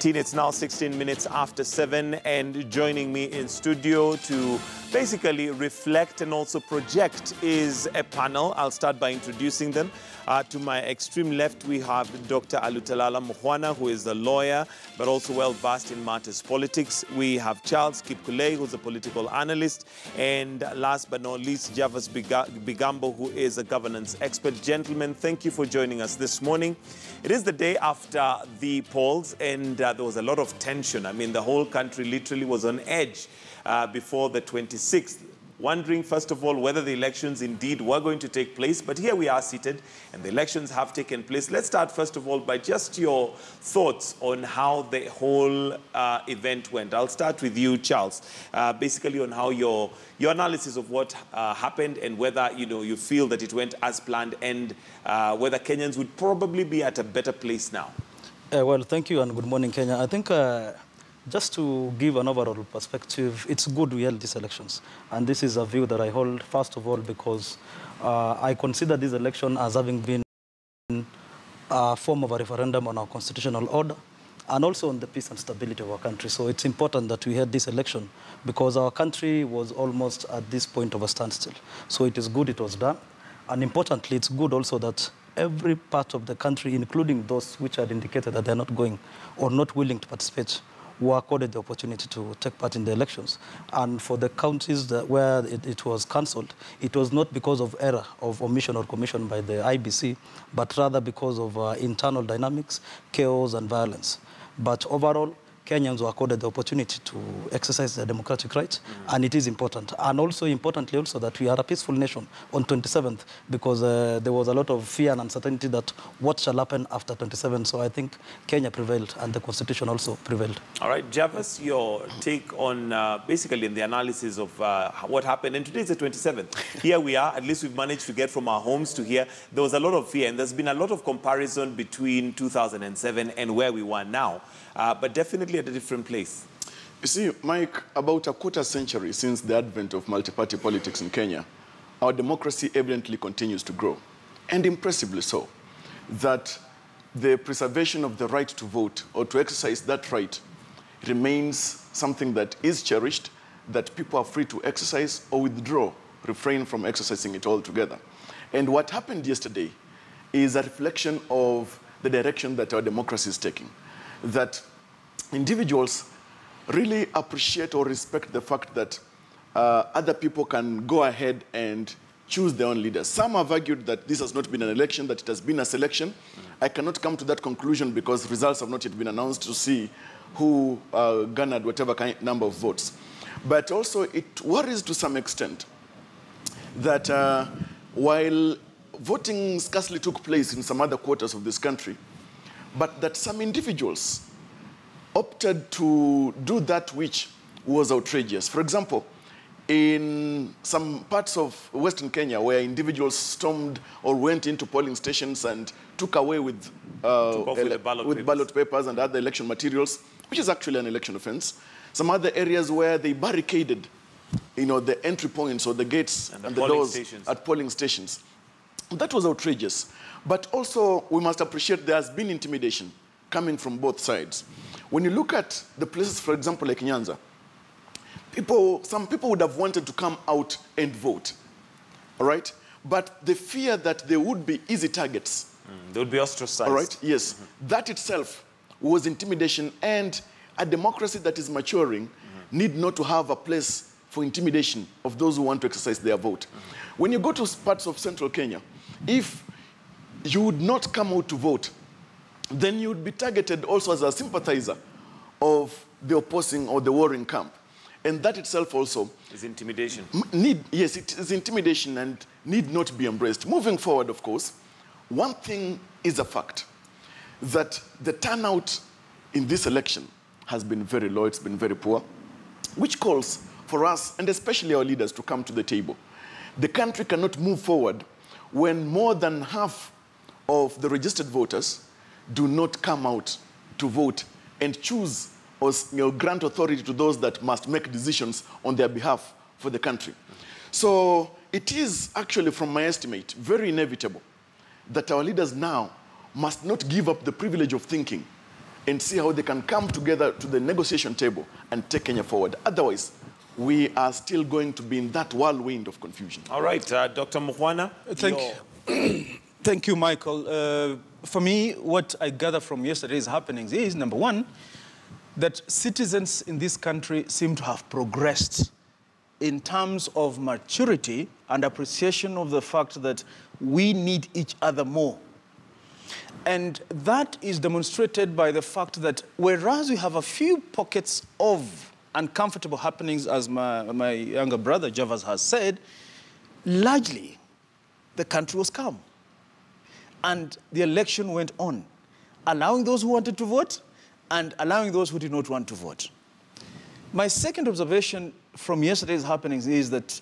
18. It's now 16 minutes after 7, and joining me in studio to basically reflect and also project is a panel. I'll start by introducing them. To my extreme left, we have Dr. Alutalala Muhwana, who is a lawyer, but also well-versed in matters politics. We have Charles Kipkulei, who's a political analyst. And last but not least, Javas Bigambo, who is a governance expert. Gentlemen, thank you for joining us this morning. It is the day after the polls, and there was a lot of tension. I mean, the whole country literally was on edge before the 26th. Wondering, first of all, whether the elections indeed were going to take place. But here we are seated, and the elections have taken place. Let's start, first of all, by just your thoughts on how the whole event went. I'll start with you, Charles, basically on how your analysis of what happened and whether, you feel that it went as planned, and whether Kenyans would probably be at a better place now. Well, thank you, and good morning, Kenya. I think just to give an overall perspective, it's good we held these elections. And this is a view that I hold, first of all, because I consider this election as having been a form of a referendum on our constitutional order and also on the peace and stability of our country. So it's important that we had this election because our country was almost at this point of a standstill. So it is good it was done. And importantly, it's good also that every part of the country, including those which had indicated that they're not going or not willing to participate, were accorded the opportunity to take part in the elections. And for the counties where it was cancelled, it was not because of error of omission or commission by the IBC, but rather because of internal dynamics, chaos, and violence. But overall, Kenyans were accorded the opportunity to exercise their democratic rights, and it is important. And also, importantly, also that we are a peaceful nation on 27th, because there was a lot of fear and uncertainty that what shall happen after 27th. So I think Kenya prevailed, and the Constitution also prevailed. All right, Javas, your take on basically in the analysis of what happened. And today is the 27th. Here we are. At least we've managed to get from our homes to here. There was a lot of fear, and there's been a lot of comparison between 2007 and where we were now. But definitely at a different place. You see, Mike, about a quarter century since the advent of multi-party politics in Kenya, our democracy evidently continues to grow, and impressively so, that the preservation of the right to vote or to exercise that right remains something that is cherished, that people are free to exercise or withdraw, refrain from exercising it altogether. And what happened yesterday is a reflection of the direction that our democracy is taking. That individuals really appreciate or respect the fact that other people can go ahead and choose their own leaders. Some have argued that this has not been an election, that it has been a selection. I cannot come to that conclusion because results have not yet been announced to see who garnered whatever number of votes. But also it worries to some extent that while voting scarcely took place in some other quarters of this country, but that some individuals opted to do that which was outrageous. For example, in some parts of Western Kenya where individuals stormed or went into polling stations and took away with ballot papers and other election materials, which is actually an election offense. Some other areas where they barricaded, the entry points or the gates and the doors at polling stations. That was outrageous. But also, we must appreciate there has been intimidation coming from both sides. When you look at the places, for example, like Nyanza, some people would have wanted to come out and vote, all right? But the fear that there would be easy targets. They would be ostracized. All right, yes. That itself was intimidation, and a democracy that is maturing need not to have a place for intimidation of those who want to exercise their vote. When you go to parts of central Kenya, if you would not come out to vote, then you would be targeted also as a sympathizer of the opposing or the warring camp. And that itself also is intimidation. Yes, it is intimidation and need not be embraced. Moving forward, of course, one thing is a fact, that the turnout in this election has been very low, it's been very poor, which calls for us, and especially our leaders, to come to the table. The country cannot move forward when more than half of the registered voters do not come out to vote and choose or grant authority to those that must make decisions on their behalf for the country. So it is actually, from my estimate, very inevitable that our leaders now must not give up the privilege of thinking and see how they can come together to the negotiation table and take Kenya forward. Otherwise, we are still going to be in that whirlwind of confusion. All right, Dr. Mukhwana. Thank you, Michael. For me, what I gather from yesterday's happenings is, number one, that citizens in this country seem to have progressed in terms of maturity and appreciation of the fact that we need each other more. And that is demonstrated by the fact that whereas we have a few pockets of uncomfortable happenings, as my younger brother Javas has said, largely the country was calm. And the election went on, allowing those who wanted to vote and allowing those who did not want to vote. My second observation from yesterday's happenings is that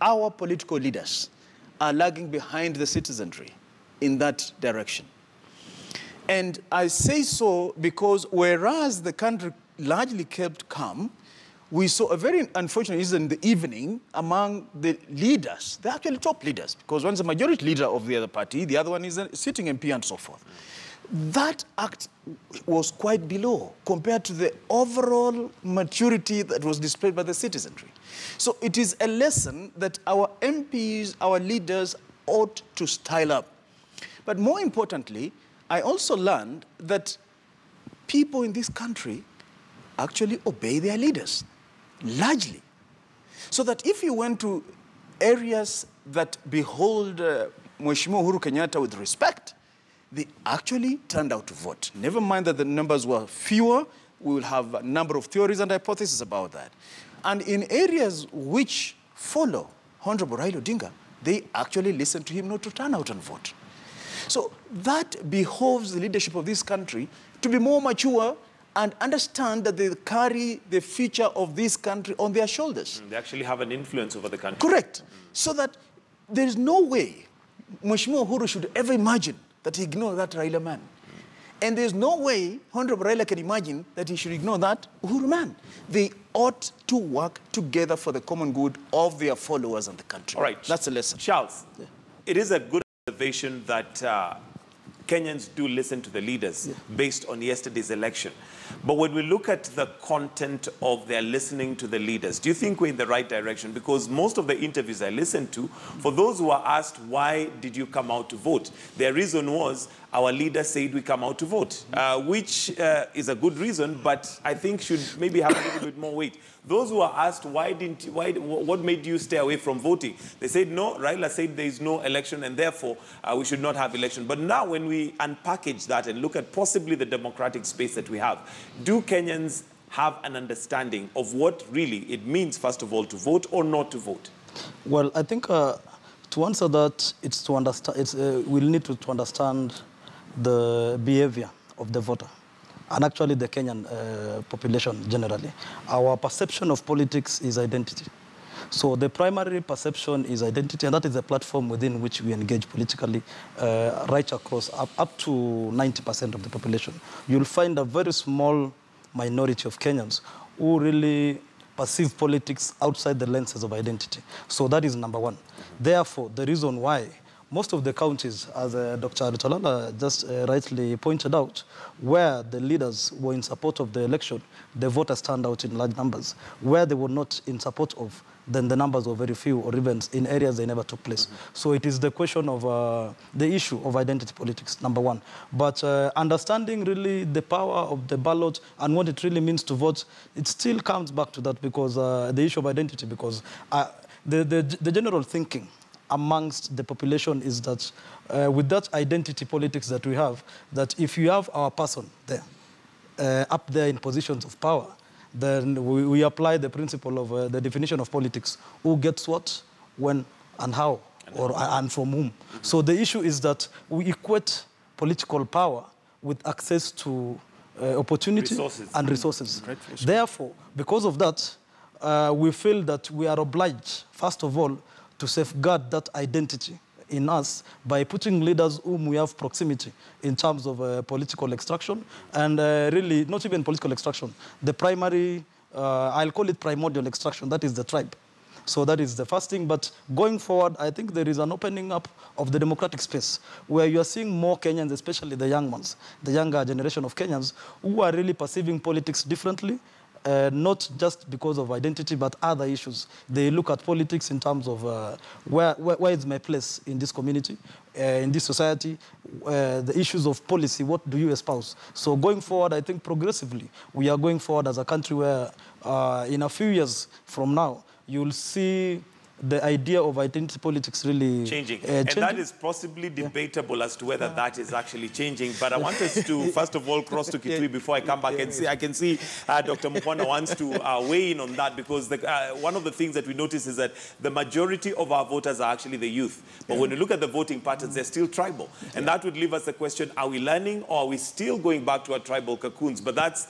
our political leaders are lagging behind the citizenry in that direction. And I say so because whereas the country largely kept calm, we saw a very unfortunate incident in the evening among the leaders, the actually top leaders, because one's a majority leader of the other party, the other one is a sitting MP and so forth. That act was quite below compared to the overall maturity that was displayed by the citizenry. So it is a lesson that our MPs, our leaders ought to style up. But more importantly, I also learned that people in this country actually obey their leaders, largely. So that if you went to areas that behold Mheshimiwa Uhuru Kenyatta with respect, they actually turned out to vote. Never mind that the numbers were fewer, we will have a number of theories and hypotheses about that. And in areas which follow Honorable Raila Odinga, they actually listen to him not to turn out and vote. So that behoves the leadership of this country to be more mature and understand that they carry the future of this country on their shoulders. They actually have an influence over the country. Correct. So that there is no way Mheshimiwa Uhuru should ever imagine that he ignore that Raila man. And there's no way Honorable Raila can imagine that he should ignore that Uhuru man. They ought to work together for the common good of their followers and the country. All right. That's a lesson. Charles, it is a good observation that Kenyans do listen to the leaders based on yesterday's election. But when we look at the content of their listening to the leaders, do you think we're in the right direction? Because most of the interviews I listened to, for those who are asked, why did you come out to vote? Their reason was, our leader said we come out to vote, which is a good reason, but I think should maybe have a little bit more weight. Those who are asked, what made you stay away from voting? They said, no, Raila said there is no election and therefore we should not have election. But now when we unpackage that and look at possibly the democratic space that we have, do Kenyans have an understanding of what really it means, first of all, to vote or not to vote? Well, I think to answer that, it's to understand. We'll need to understand the behavior of the voter, and actually the Kenyan population generally. Our perception of politics is identity. So the primary perception is identity, and that is the platform within which we engage politically right across, up to 90% of the population. You'll find a very small minority of Kenyans who really perceive politics outside the lenses of identity. So that is number one. Therefore, the reason why most of the counties, as Dr. Aritalala just rightly pointed out, where the leaders were in support of the election, the voters turned out in large numbers. Where they were not in support of, then the numbers were very few, or even in areas they never took place. So it is the question of the issue of identity politics, number one. But understanding really the power of the ballot and what it really means to vote, it still comes back to that, because the issue of identity, because the general thinking amongst the population is that with that identity politics that we have, that if you have our person there, up there in positions of power, then we apply the principle of the definition of politics. Who gets what, when, and how, and from whom. So the issue is that we equate political power with access to opportunity and resources. Therefore, because of that, we feel that we are obliged, first of all, to safeguard that identity in us by putting leaders whom we have proximity in terms of political extraction, and really not even political extraction, the primary, I'll call it primordial extraction, that is the tribe. So that is the first thing. But going forward, I think there is an opening up of the democratic space where you are seeing more Kenyans, especially the young ones, the younger generation of Kenyans, who are really perceiving politics differently. Not just because of identity, but other issues. They look at politics in terms of where is my place in this community, in this society, the issues of policy, what do you espouse? So going forward, I think progressively, we are going forward as a country where in a few years from now, you'll see the idea of identity politics really changing. And that is possibly debatable as to whether that is actually changing. But I want us to, first of all, cross to Kitui before I come back and see. I can see Dr. Mukwana wants to weigh in on that, because one of the things that we notice is that the majority of our voters are actually the youth. But when you look at the voting patterns, they're still tribal. And that would leave us the question, are we learning or are we still going back to our tribal cocoons? But that's